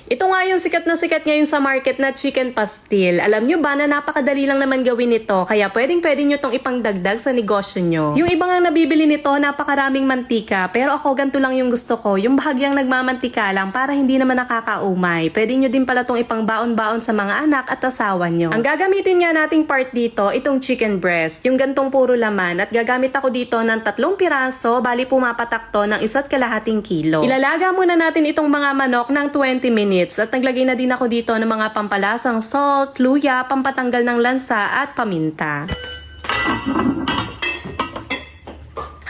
Ito nga yung sikat na sikat ngayon sa market na chicken pastil. Alam nyo ba na napakadali lang naman gawin ito, kaya pwedeng-pwede nyo tong ipangdagdag sa negosyo nyo. Yung iba nga nabibili nito, napakaraming mantika, pero ako ganito lang yung gusto ko, yung bahagyang nagmamantika lang para hindi naman nakakaumay. Pwede nyo din pala tong ipangbaon-baon sa mga anak at asawa nyo. Ang gagamitin nga nating part dito, itong chicken breast, yung gantong puro laman, at gagamit ako dito ng 3 piraso, bali pumapatak to ng 1.5 kilo. Ilalaga muna natin itong mga manok ng 20 minutes. At naglagay na din ako dito ng mga pampalasang salt, luya, pampatanggal ng lansa at paminta.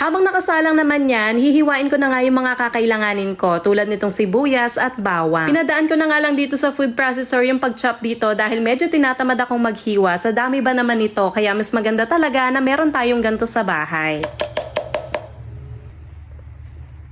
Habang nakasalang naman yan, hihiwain ko na nga yung mga kakailanganin ko tulad nitong sibuyas at bawang. Pinadaan ko na nga lang dito sa food processor yung pag-chop dito dahil medyo tinatamad akong maghiwa. Sa dami ba naman ito, kaya mas maganda talaga na meron tayong ganito sa bahay.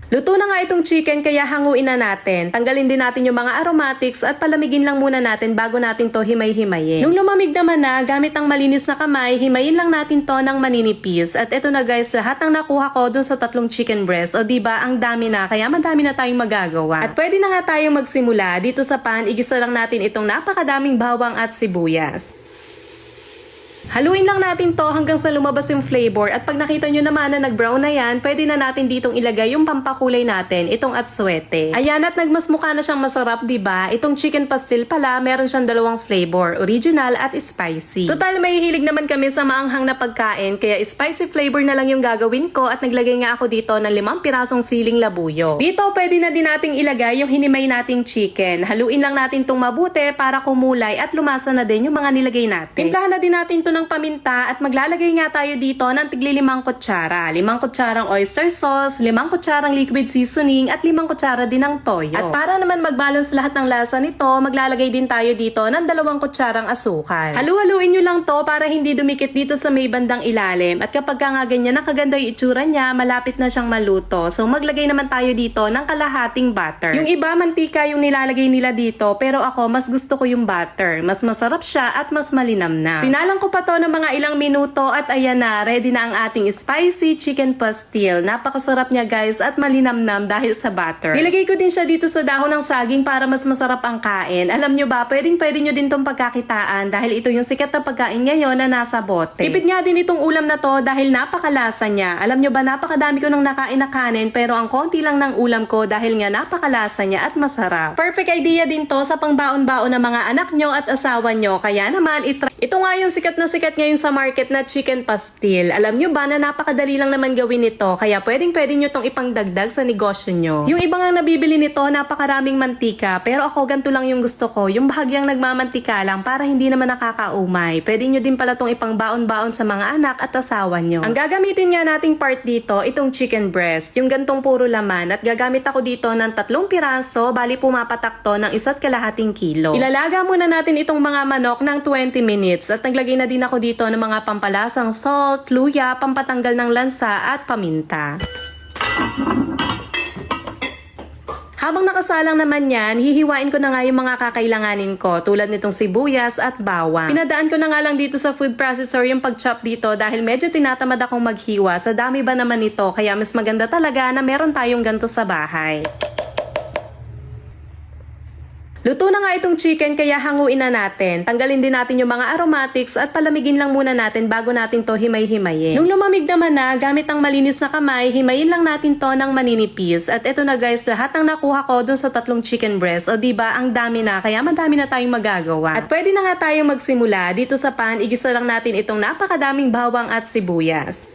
Luto na nga itong chicken kaya hanguin na natin. Tanggalin din natin yung mga aromatics at palamigin lang muna natin bago natin to himay-himayin. Nung lumamig naman na, gamit ang malinis na kamay, himayin lang natin to ng maninipis. At eto na guys, lahat ng nakuha ko dun sa 3 chicken breast. O diba, ang dami na, kaya madami na tayong magagawa. At pwede na nga tayong magsimula. Dito sa pan, igisa lang natin itong napakadaming bawang at sibuyas. Haluin lang natin to hanggang sa lumabas yung flavor at pag nakita nyo naman na nag-brown na yan, pwede na natin ditong ilagay yung pampakulay natin, itong atsuete. Ayan, at nagmasmukha na siyang masarap, diba? Itong chicken pastil pala, meron siyang 2 flavor, original at spicy. Total, may hilig naman kami sa maanghang na pagkain, kaya spicy flavor na lang yung gagawin ko at naglagay nga ako dito ng 5 pirasong siling labuyo. Dito, pwede na din nating ilagay yung hinimay nating chicken. Haluin lang natin tong mabuti para kumulay at lumasa na din yung mga nilagay natin. Timplahan na din natin to ng paminta at maglalagay nga tayo dito ng tigli 5 kutsara. 5 kutsarang oyster sauce, 5 kutsarang liquid seasoning at 5 kutsara din ng toyo. At para naman mag-balance lahat ng lasa nito, maglalagay din tayo dito ng 2 kutsarang asukal. Halu-haluin nyo lang to para hindi dumikit dito sa may bandang ilalim. At kapag nga ganyan nakaganda yung itsura niya, malapit na siyang maluto. So maglagay naman tayo dito ng kalahating butter. Yung iba mantika yung nilalagay nila dito, pero ako mas gusto ko yung butter. Mas masarap siya at mas malinamnam. Sinalang ko pa to ng mga ilang minuto at ayan na, ready na ang ating spicy chicken pastil. Napakasarap niya guys at malinamnam dahil sa butter. Nilagay ko din siya dito sa dahon ng saging para mas masarap ang kain. Alam nyo ba, pwede nyo din tong pagkakitaan dahil ito yung sikat na pagkain ngayon na nasa bote. Tipid nga din itong ulam na to dahil napakalasa niya. Alam nyo ba, napakadami ko nang nakain na kanin pero ang konti lang ng ulam ko dahil nga napakalasa niya at masarap. Perfect idea din to sa pangbaon-baon ng mga anak nyo at asawa nyo. Kaya naman, ito nga yung sikat na sikat ngayon sa market na chicken pastil. Alam nyo ba na napakadali lang naman gawin ito, kaya pwedeng-pwede nyo tong ipangdagdag sa negosyo nyo. Yung iba nga nabibili nito, napakaraming mantika, pero ako ganito lang yung gusto ko, yung bahagyang nagmamantika lang para hindi naman nakakaumay. Pwede nyo din pala tong ipangbaon-baon sa mga anak at asawa nyo. Ang gagamitin nga nating part dito, itong chicken breast, yung gantong puro laman, at gagamit ako dito ng 3 piraso, bali pumapatak to ng 1.5 kilo. Ilalaga muna natin itong mga manok ng 20 minutes at naglagay na din ako dito ng mga pampalasang salt, luya, pampatanggal ng lansa at paminta. Habang nakasalang naman yan, hihiwain ko na nga yung mga kakailanganin ko tulad nitong sibuyas at bawang. Pinadaan ko na nga lang dito sa food processor yung pag-chop dito dahil medyo tinatamad akong maghiwa. Sa dami ba naman ito, kaya mas maganda talaga na meron tayong ganito sa bahay. Luto na nga itong chicken kaya hanguin na natin. Tanggalin din natin yung mga aromatics at palamigin lang muna natin bago natin to himay-himayin. Nung lumamig naman na, gamit ang malinis na kamay, himayin lang natin to ng maninipis. At eto na guys, lahat ng nakuha ko dun sa 3 chicken breast. O diba, ang dami na, kaya madami na tayong magagawa. At pwede na nga tayong magsimula. Dito sa pan, igisa lang natin itong napakadaming bawang at sibuyas.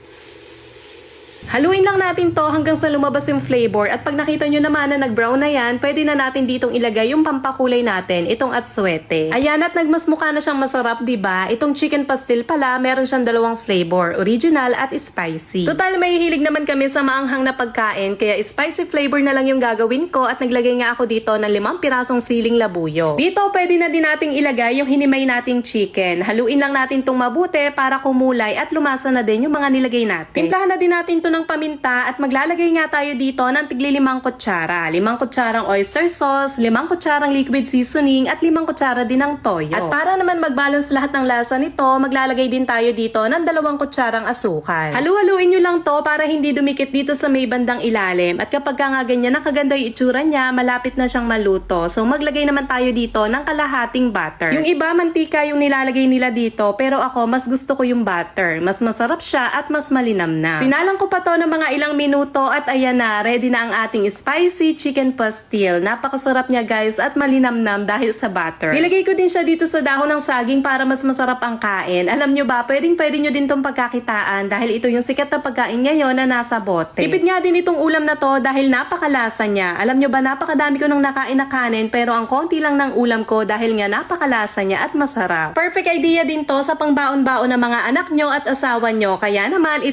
Haluin lang natin to hanggang sa lumabas yung flavor at pag nakita nyo naman na nag-brown na yan, pwede na natin ditong ilagay yung pampakulay natin, itong atsuete. Ayan, at nagmasmukha na siyang masarap, diba? Itong chicken pastil pala, meron siyang 2 flavor, original at spicy. Total, may hilig naman kami sa maanghang na pagkain, kaya spicy flavor na lang yung gagawin ko at naglagay nga ako dito ng 5 pirasong siling labuyo. Dito, pwede na din nating ilagay yung hinimay nating chicken. Haluin lang natin tong mabuti para kumulay at lumasa na din yung mga nilagay natin. Timplahan na din natin to ng ng paminta at maglalagay nga tayo dito ng tigli 5 kutsara. 5 kutsarang oyster sauce, 5 kutsarang liquid seasoning at 5 kutsara din ng toyo. At para naman mag-balance lahat ng lasa nito, maglalagay din tayo dito ng 2 kutsarang asukal. Halu-haluin nyo lang to para hindi dumikit dito sa may bandang ilalim. At kapag nga ganyan nakaganda yung itsura niya, malapit na siyang maluto. So maglagay naman tayo dito ng kalahating butter. Yung iba mantika yung nilalagay nila dito, pero ako mas gusto ko yung butter. Mas masarap siya at mas malinamnam. Sinalang ko pa to ng mga ilang minuto at ayan na, ready na ang ating spicy chicken pastil. Napakasarap niya guys at malinamnam dahil sa butter. Nilagay ko din siya dito sa dahon ng saging para mas masarap ang kain. Alam nyo ba, pwede nyo din tong pagkakitaan dahil ito yung sikat na pagkain ngayon na nasa bote. Tipid nga din itong ulam na to dahil napakalasa niya. Alam nyo ba, napakadami ko nang nakain na kanin pero ang konti lang ng ulam ko dahil nga napakalasa niya at masarap. Perfect idea din to sa pangbaon-baon ng mga anak nyo at asawa nyo. Kaya naman,